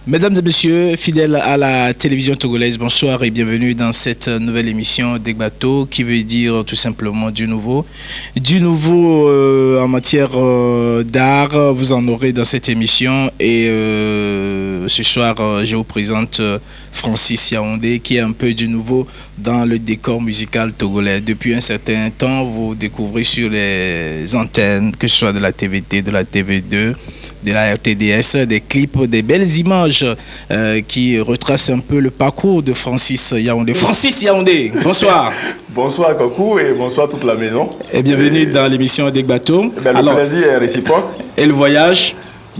Mesdames et messieurs, fidèles à la télévision togolaise, bonsoir et bienvenue dans cette nouvelle émission d'Egbato qui veut dire tout simplement du nouveau. Du nouveau en matière d'art, vous en aurez dans cette émission et ce soir je vous présente Francis Yaoundé qui est un peu du nouveau dans le décor musical togolais. Depuis un certain temps, vous découvrez sur les antennes, que ce soit de la TVT, de la TV2, de la RTDS, des clips, des belles images qui retracent un peu le parcours de Francis Yaoundé. Francis Yaoundé, bonsoir. Bonsoir Kokou et bonsoir toute la maison. Et bienvenue dans l'émission d'Egbato. Le plaisir est réciproque. Et le voyage?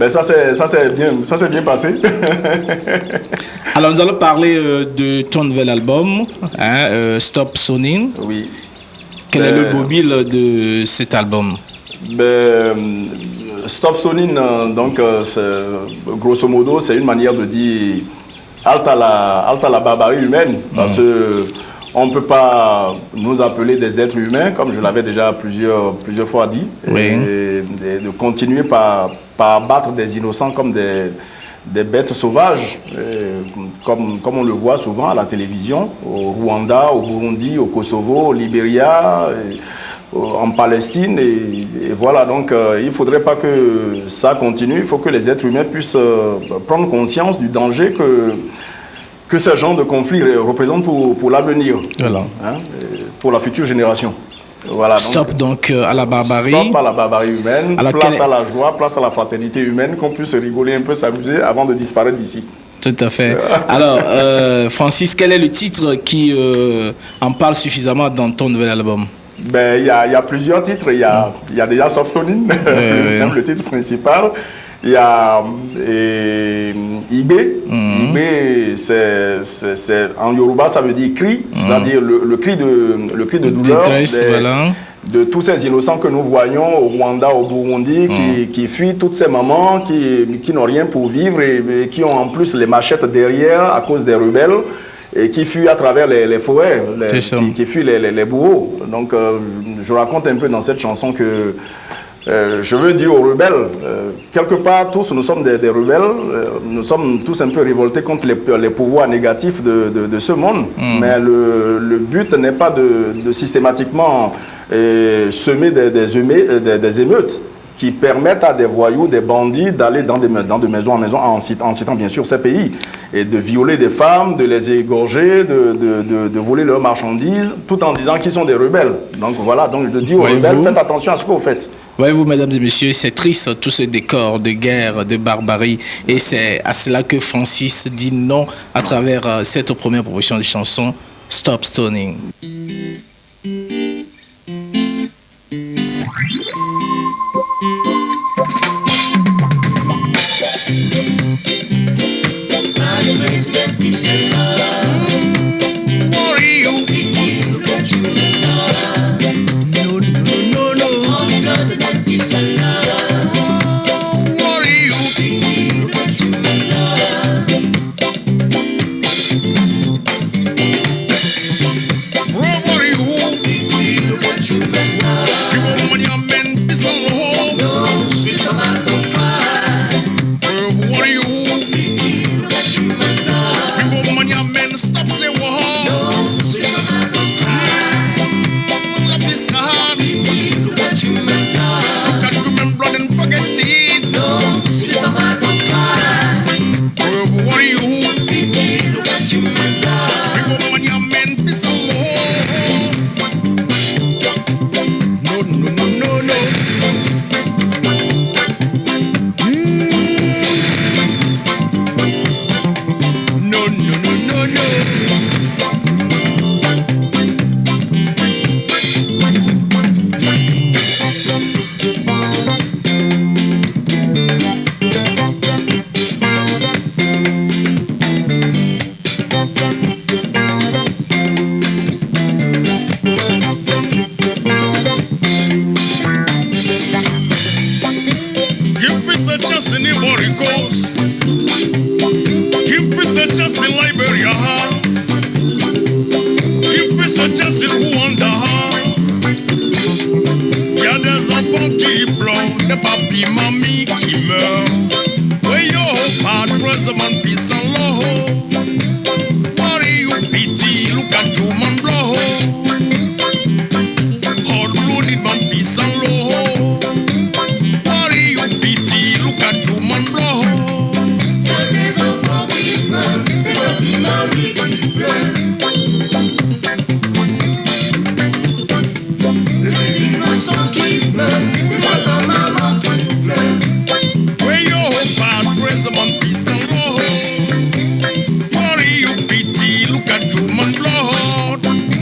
Ça s'est bien passé. Alors nous allons parler de ton nouvel album, Stop Stoning. Oui. Quel est le mobile de cet album? Stop Stoning, donc, grosso modo, c'est une manière de dire halte à la barbarie humaine, parce qu'on ne peut pas nous appeler des êtres humains, comme je l'avais déjà plusieurs fois dit, et de continuer par abattre des innocents comme des bêtes sauvages, comme on le voit souvent à la télévision, au Rwanda, au Burundi, au Kosovo, au Libéria, en Palestine, et voilà, donc il ne faudrait pas que ça continue, il faut que les êtres humains puissent prendre conscience du danger que ce genre de conflit représente pour l'avenir, voilà. Pour la future génération. Voilà, stop donc à la barbarie. Stop à la barbarie humaine, place à la joie, place à la fraternité humaine, qu'on puisse rigoler un peu, s'amuser avant de disparaître d'ici. Tout à fait. Alors, Francis, quel est le titre qui en parle suffisamment dans ton nouvel album? Il y a plusieurs titres. Il y a déjà Stop Stoning, même le titre principal. Il y a Ibé. Ibé, en Yoruba, ça veut dire cri, c'est-à-dire le cri de douleur de tous ces innocents que nous voyons au Rwanda, au Burundi, qui fuient toutes ces mamans, qui n'ont rien pour vivre et qui ont en plus les machettes derrière à cause des rebelles. Et qui fuient à travers les forêts, qui fuient les bourreaux. Donc, je raconte un peu dans cette chanson que je veux dire aux rebelles, quelque part, tous nous sommes des rebelles, nous sommes tous un peu révoltés contre les pouvoirs négatifs de ce monde, mais le but n'est pas de systématiquement semer des émeutes qui permettent à des voyous, des bandits d'aller de maison en maison, en citant bien sûr ces pays, et de violer des femmes, de les égorger, de voler leurs marchandises, tout en disant qu'ils sont des rebelles. Donc voilà, donc je dis aux rebelles, faites attention à ce que vous faites. Voyez-vous, mesdames et messieurs, c'est triste tout ce décor de guerre, de barbarie, et c'est à cela que Francis dit non à travers cette première proposition de chanson, Stop Stoning. des papis, mamie qui meurent. Oui, yo. bad president, peace and love. What you pity, look at human blow. Hard-blooded man, peace and love. What you pity, look at human blow. There's no forgiveness, there's no demand. Where your bad president, peace and love. What you pity, look at human blood.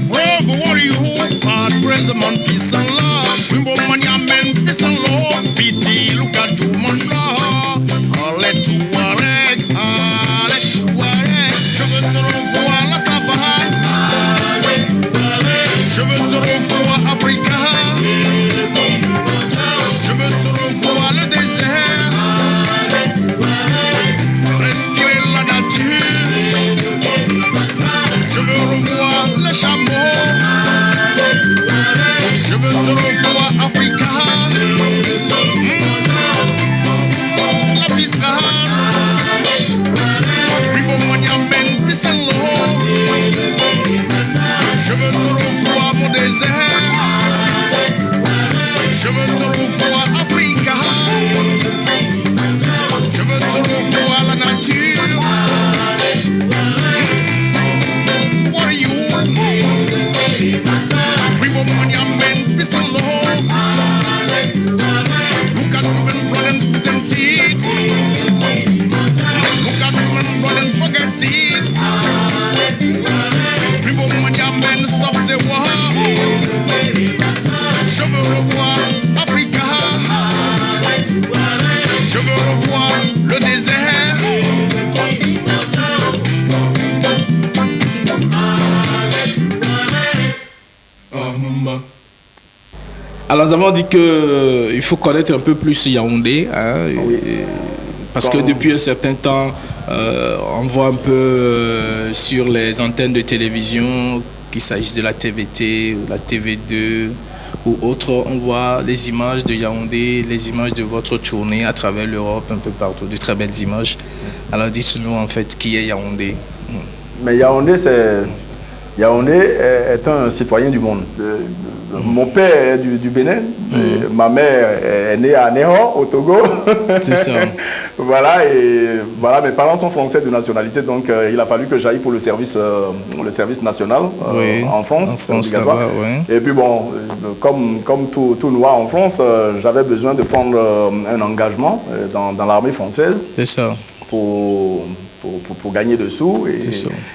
Bravo, what you bad president, peace and love. Wimbo man, ya men, peace and love. Pity, look at human blood. Allez tout arrête, allez tout arrête. Je veux te revoir la savane. Je veux te revoir Africa. Je veux te revoir le désert. Respirer la nature. Je veux revoir les chameaux. Je veux te revoir Africa. La Bisra. Ribo Monument, peace and love. Je veux te revoir mon désert. Je veux te revoir Africa. Je veux te revoir la nature. What are you? Primo Monument, peace and love. Look at women, blood and put them teeth. Look at women, blood and forget it. Primo Monument, stop the war. Je veux revoir Africa. Je veux revoir le désert. Alors nous avons dit qu'il faut connaître un peu plus Yaoundé, hein, Oui. parce que depuis un certain temps, on voit un peu sur les antennes de télévision, qu'il s'agisse de la TVT ou la TV2 ou autre, on voit les images de Yaoundé, les images de votre tournée à travers l'Europe, un peu partout, de très belles images. Alors dites-nous en fait qui est Yaoundé. Mais Yaoundé est un citoyen du monde. Mon père est du Bénin, ma mère est née à Ného, au Togo. C'est ça. Voilà, et voilà, mes parents sont français de nationalité, donc il a fallu que j'aille pour le service national Oui, en France. en France, obligatoire. là-bas, ouais. Et puis bon, comme tout noir en France, j'avais besoin de prendre un engagement dans l'armée française. C'est ça. Pour gagner des sous.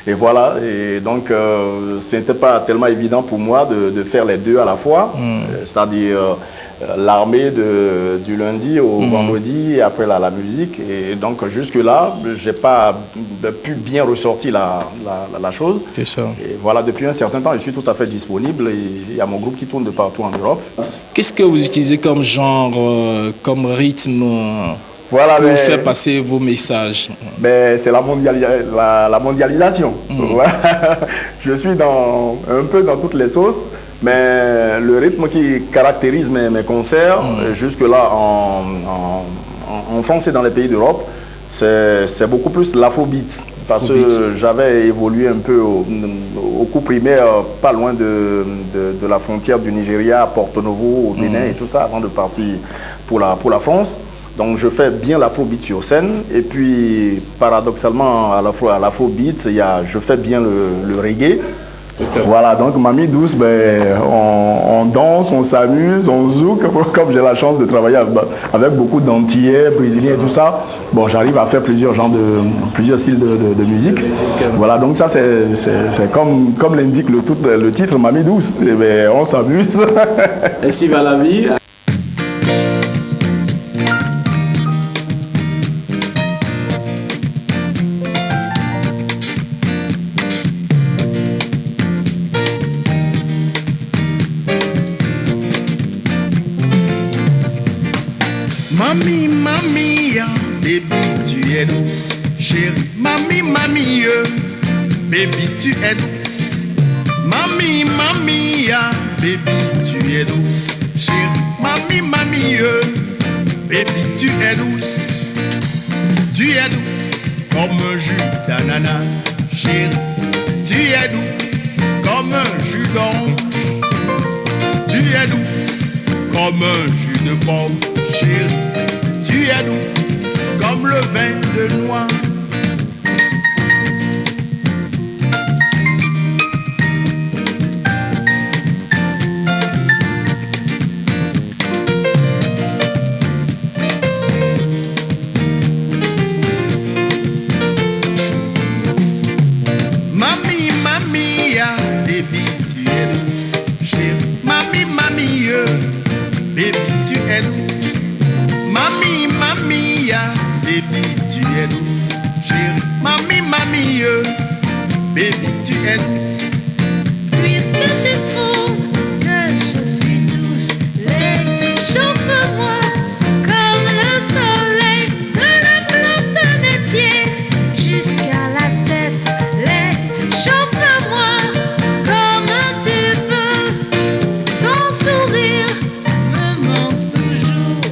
Et voilà. Et donc, ce n'était pas tellement évident pour moi de faire les deux à la fois. C'est-à-dire l'armée du lundi au vendredi et après la musique. Et donc, jusque-là, je n'ai pas pu bien ressortir la chose. C'est ça. Et voilà, depuis un certain temps, je suis tout à fait disponible. Et il y a mon groupe qui tourne de partout en Europe. Qu'est-ce que vous utilisez comme genre, comme rythme Voilà, pour faire passer vos messages? C'est la mondialisation. Voilà. Je suis un peu dans toutes les sauces, mais le rythme qui caractérise mes concerts, jusque-là en France et dans les pays d'Europe, c'est beaucoup plus l'afrobeat. Parce que j'avais évolué un peu au coup primaire, pas loin de la frontière du Nigeria, à Porto Novo, au Bénin et tout ça, avant de partir pour la France. Donc je fais bien l'afrobeat sur scène et puis paradoxalement à l'afrobeat, je fais bien le reggae. Voilà, donc Mamie Douce, on danse, on s'amuse, on zouk, comme j'ai la chance de travailler avec beaucoup d'Antillais, Brésiliens et tout ça. Bon, j'arrive à faire plusieurs styles de musique. Voilà, donc ça c'est comme l'indique le titre Mamie Douce. Et on s'amuse. Ainsi va la vie. Mamie, mamie, baby, tu es douce, chérie. Mamie, mamie, baby, tu es douce. Mamie, mamie, baby, tu es douce, chérie. Mamie, mamie, baby, tu es douce. Tu es douce comme un jus d'ananas, chérie. Tu es douce comme un jus d'orange. Tu es douce comme un jus de pomme, chérie. Tu es douce comme le vin de noix. Baby, tu es douce. Mamie, mamie, ya. Baby, tu es douce. Chérie, mamie, mamie, baby, tu es douce. Puisque tu trouves que je suis douce, chauffe-moi comme le soleil de la plante de mes pieds jusqu'à la tête. Chauffe-moi comme tu veux. Ton sourire me manque toujours.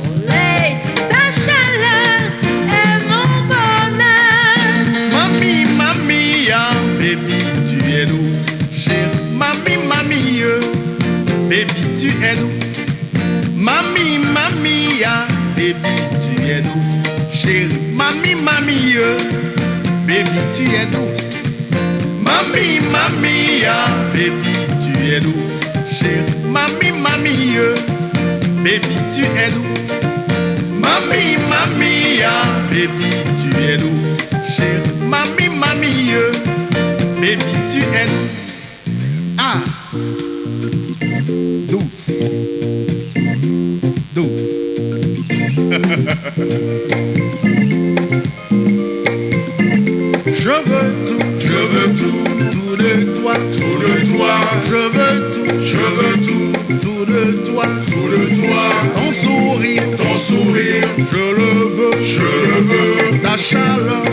Ta chaleur est mon bonheur. Mamie, mamie, ya. Baby, tu es douce. Chérie, mamie, mamie, baby, tu es douce. Mamie, mamie, ya. Baby, tu es douce. Chérie, mamie, mamie, baby, tu es douce. Mamie, mamie, ya. Baby, tu es douce. Chérie, mamie, mamie, baby, tu es douce. Mamie, mamie, ya. Baby, tu es douce. Chérie, mamie, mamie, baby, tu es douce. Ah, douce, douce. Je veux tout de toi, tout de toi. Je veux tout de toi, tout de toi. Ton sourire, je le veux. Ta chaleur,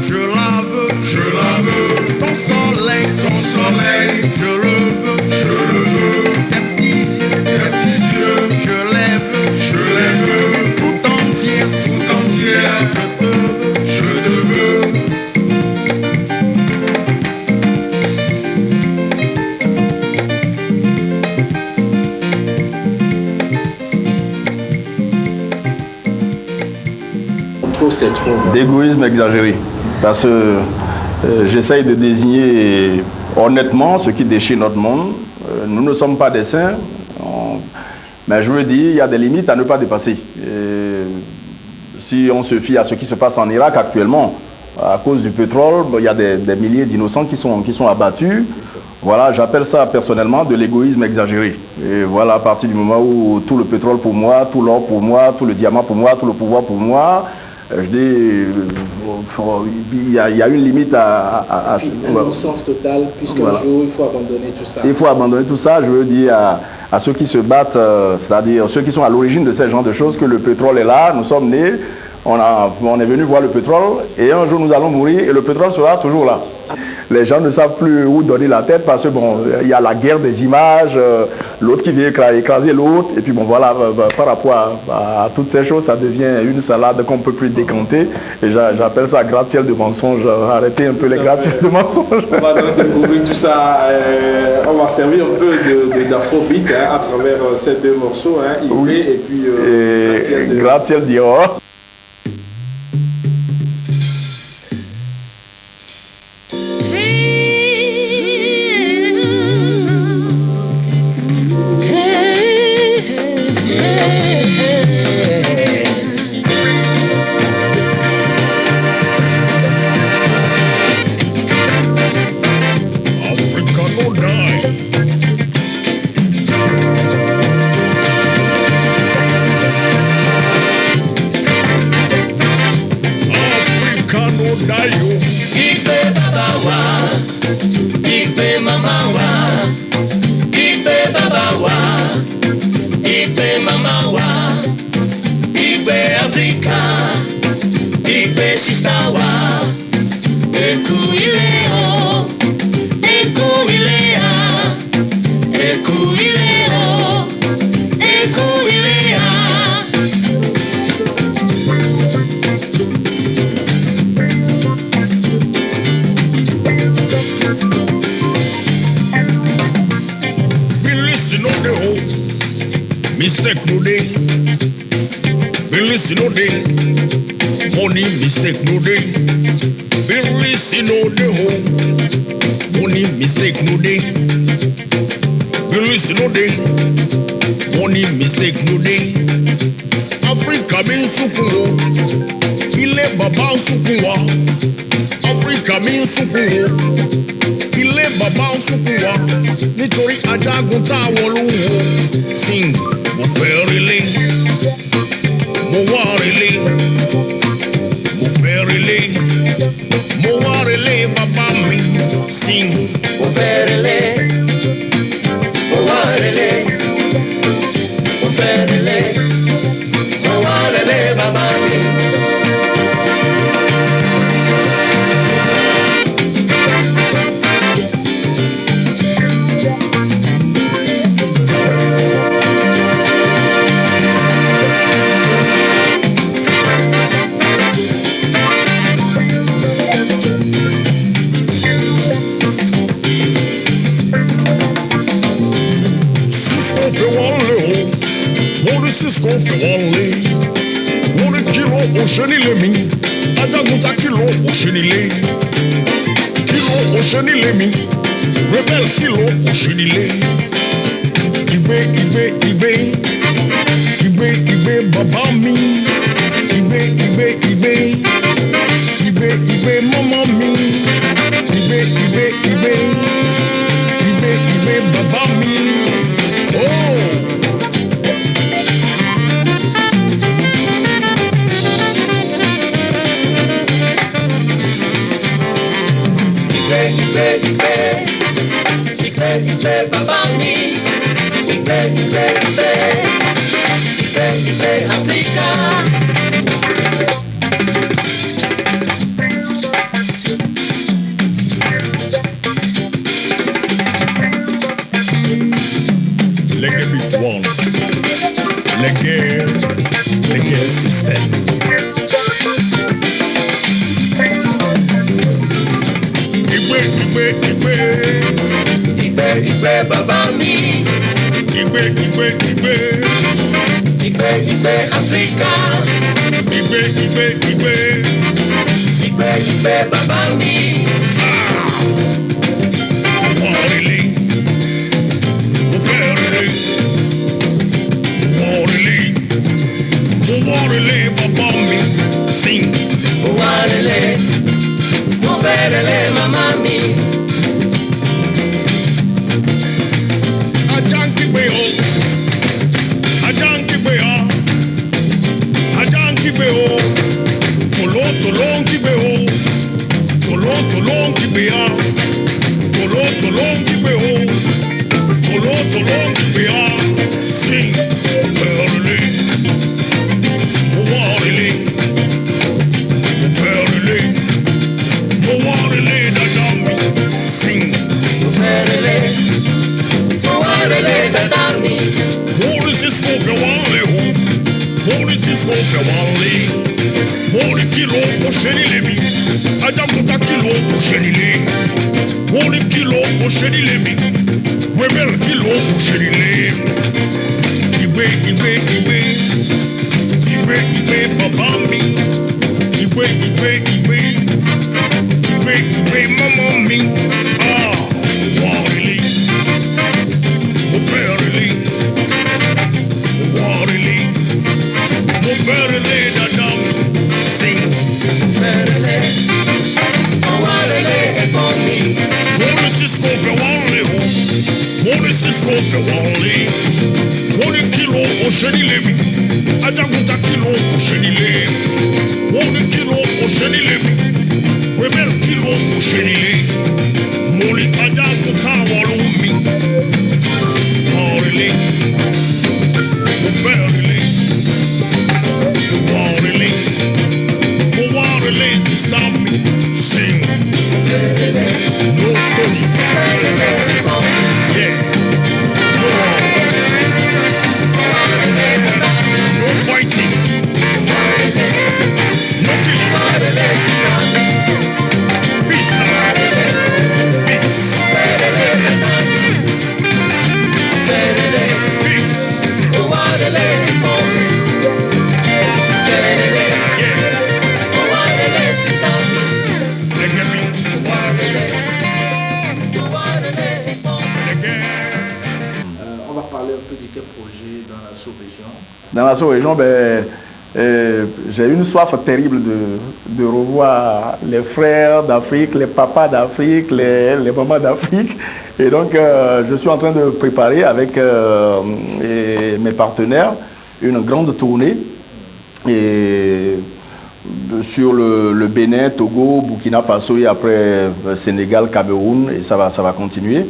je la veux. Ton soleil, je le veux. Tes petits yeux, je les veux. Tout entière, je te veux. C'est trop d'égoïsme exagéré. Parce que j'essaye de désigner honnêtement ce qui déchire notre monde. Nous ne sommes pas des saints, mais je veux dire, il y a des limites à ne pas dépasser. Si on se fie à ce qui se passe en Irak actuellement, à cause du pétrole, il y a des milliers d'innocents qui sont abattus. Voilà, j'appelle ça personnellement de l'égoïsme exagéré. Et voilà, à partir du moment où tout le pétrole pour moi, tout l'or pour moi, tout le diamant pour moi, tout le pouvoir pour moi, je dis, il y a une limite à un sens total, puisqu'un jour, il faut abandonner tout ça. Il faut abandonner tout ça, je veux dire à ceux qui se battent, c'est-à-dire ceux qui sont à l'origine de ce genre de choses, que le pétrole est là, nous sommes nés, on est venu voir le pétrole, et un jour nous allons mourir, et le pétrole sera toujours là. Les gens ne savent plus où donner la tête parce que bon, il y a la guerre des images, l'autre qui vient écraser l'autre, et puis bon voilà, par rapport à toutes ces choses, ça devient une salade qu'on ne peut plus décanter, et j'appelle ça gratte-ciel de mensonges. Arrêtez un peu les gratte-ciel de mensonges. On va donc découvrir tout ça, on va servir un peu d'afrobeat à travers ces deux morceaux, Ibré et puis gratte-ciel Dior. mistake no day. Listen no day. Money mistake no day. Listen no day home. Money mistake no day. Listen no day. Money mistake no day. Africa means sukuwo. Ile baba sukuwa. Africa means sukuwo. Ilé bàbá ń sunkún wa nítorí adágún táwọn ló wò. Sing, mo fẹ́ relé, mo wá relé, mo fẹ́ relé, mo wá relé bàbá mi. Sing, mo fẹ́ relé, mo wá relé, mo fẹ́ relé, mo wá relé bàbá mi. Cisco fẹ́ wọ́n lé wọ́n ní kìlọ̀ òṣèlélé mi ajagunta kìlọ̀ òṣèlélé kìlọ̀ òṣèlélé mi rebel kìlọ̀ òṣèlélé ìgbé ìgbé ìgbé ìgbé ìgbé bàbá mi ìgbé ìgbé ìgbé ìgbé ìgbé mọ́mọ́ mi ìgbé ìgbé ìgbé ìgbé ìgbé bàbá mi. Oh. Ìgbé bàbá mi, ìgbé Áfíríkà. Reggae beat one, reggae system. Ìgbé bàbá mi. Ìgbé Áfíríkà. Ìgbé bàbá mi. Mo wá relé, mo fẹ́ relé, mo wá relé bàbá mi. Sing. Mo wá relé, mo fẹ́ relé màmá mi. Ajá ń kígbe o, ajá ń kígbe o, ajá ń kígbe o, tòlótòló ń kígbe o, tòlótòló ń kígbe o, tòlótòló ń kígbe o, tòlótòló ń kígbe o. Sing, mo fẹ́ relé, mo wá relé, mo fẹ́ relé, mo wá relé dada mi. Sing, Mo fẹ́ relé, mo wá relé dada mi. Mori Cisco fẹ́ wá lé o, Mori Cisco fẹ́ wá lé, Mori kìlọ̀ òṣèlélé mi, ajagunta kìlọ̀ òṣèlélé, Mori kìlọ̀ òṣèlélé mi, rebel kìlọ̀ òṣèlélé, ìgbé bàbá mi, ìgbé mọ́mọ́ mi, wá relé, mo fẹ́ relé. Mo fẹ́ relé dada mi. Sing. Mo fẹ́ relé, mo wá relé ẹ̀gbọ́n mi. Mori Cisco fẹ́ wá lé o, Mori Cisco fẹ́ wá lé, Mori kìlọ̀ òṣèlélé mi, ajagunta kìlọ̀ òṣèlélé, Mori kìlọ̀ òṣèlélé mi, rebel kìlọ̀ òṣèlélé, Mori ajagunta wọlé mi. Mo relé, mo fẹ́ relé, mo relé, mo wá relé sísá mi. Sing. Mo fẹ́ relé, No story. mo fẹ́ relé ẹ̀gbọ́n mi. Yeah. Mo wá relé dada mi. No fighting. dans la sous-région, j'ai une soif terrible de revoir les frères d'Afrique, les papas d'Afrique, les mamans d'Afrique. Et donc, je suis en train de préparer avec mes partenaires une grande tournée sur le Bénin, Togo, Burkina Faso et après Sénégal, Cameroun, et ça va continuer.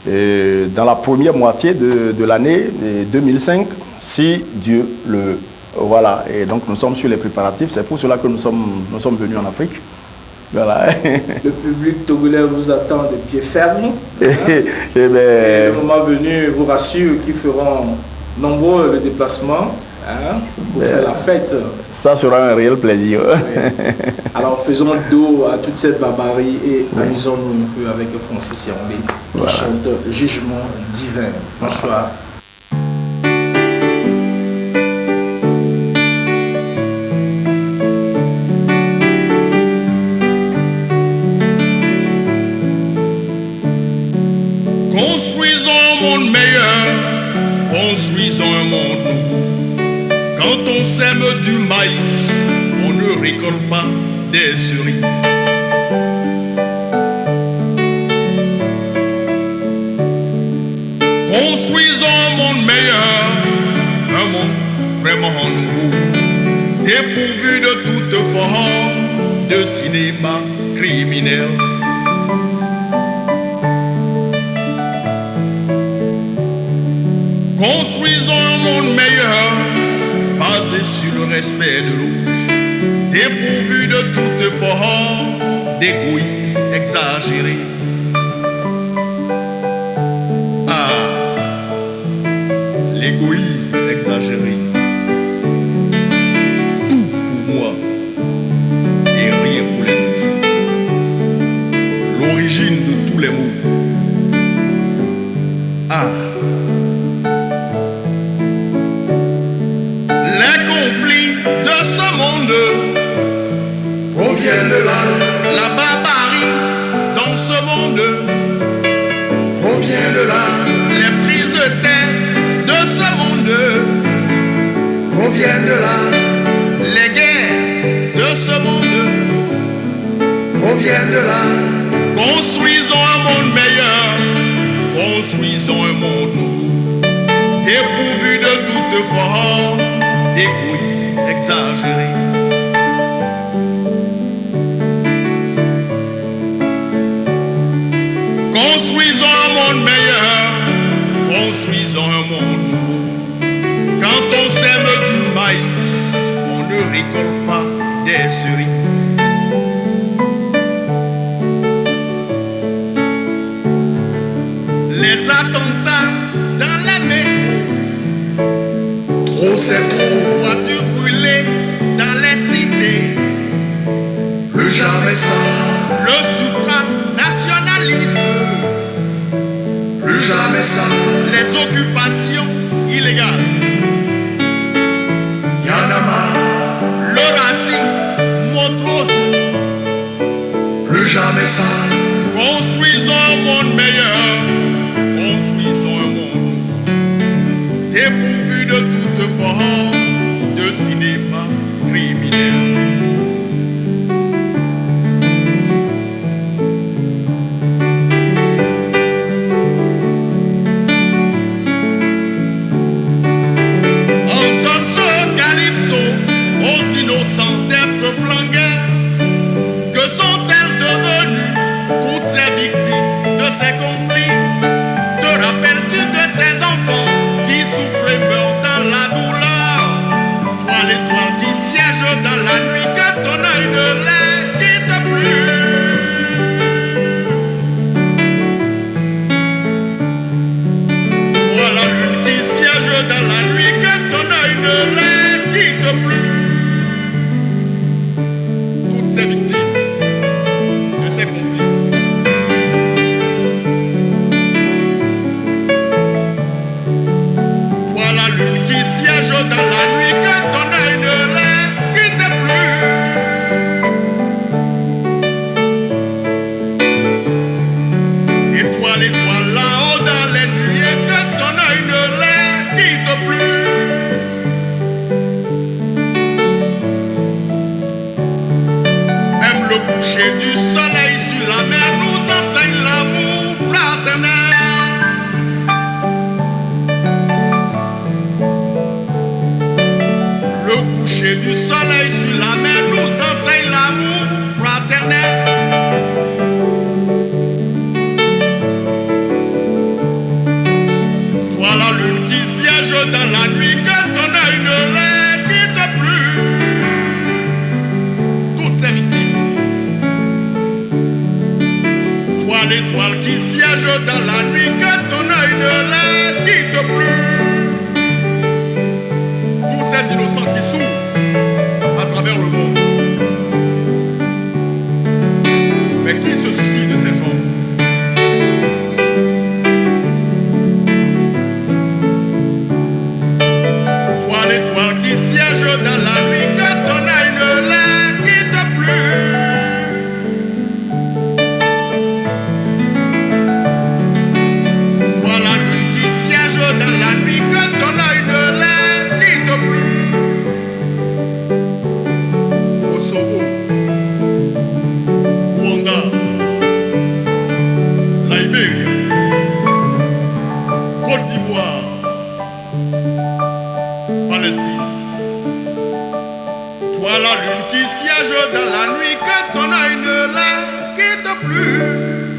Et dans la première moitié de l'année 2005, si Dieu le... Voilà, et donc nous sommes sur les préparatifs, c'est pour cela que nous sommes venus en Afrique. Voilà. Le public togolais vous attend de pied ferme. Hein? Et le moment venu, vous rassure qu'ils feront nombreux le déplacement, hein, pour faire la fête. Ça sera un réel plaisir. Oui. Alors faisons dos à toute cette barbarie et amusons-nous un peu avec Francis Yambé, qui chante Jugement divin. Bonsoir. Construisons un monde meilleur, construisons un monde nouveau. Quand on sème du maïs, on ne récolte pas des cerises. Construisons un monde meilleur, un monde vraiment nouveau, dépourvu de toute forme de cinéma criminel. Construisons un monde meilleur, basé sur le respect de l'autre, dépourvu de toute forme d'égoïsme exagéré. L'égoïsme exagéré. Tout pour moi et rien pour les autres. L'origine de tous les maux. Les conflits de ce monde proviennent de là. La barbarie dans ce monde provient de là. Les prises de tête de ce monde proviennent de là. Les guerres de ce monde proviennent de là. Construisons un monde meilleur, construisons un monde nouveau, dépourvu de toute forme d'égoïsme exagéré. Construisons un monde meilleur, construisons un monde nouveau. Quand on sème du maïs, on ne récolte pas des cerises. Les attentats dans les métros, trop c'est trop, voitures brûlées dans les cités, plus jamais ça. Le supranationalisme, plus jamais ça. Les occupations illégales, y'en a marre. Le racisme, montrose, plus jamais ça. Construisons un monde meilleur, construisons un monde dépourvu de toute forme de cinéma criminel. Entendre ce calypso aux innocents des peuples en guerre. Que sont-elles devenues toutes ces victimes? coucher du soleil sur la mer nous enseigne l'amour fraternel. Le coucher du soleil sur la mer nous enseigne l'amour fraternel. Toi la lune qui siège dans la nuit, que ton œil ne les quitte plus. Toutes ces victimes. Toi l'étoile qui siège dans la nuit, que ton œil ne les quitte plus. Tous ces innocents qui souffrent à travers le monde. Mais qui se soucie de ces gens? Toi l'étoile qui siège dans la nuit, que ton œil ne les quitte plus. Toi la lune qui siège dans la nuit, que ton œil ne les quitte plus. Kosovo, Rwanda, Libéria, Côte d'Ivoire, Palestine. Toi la lune qui siège dans la nuit, que ton œil ne la quitte plus.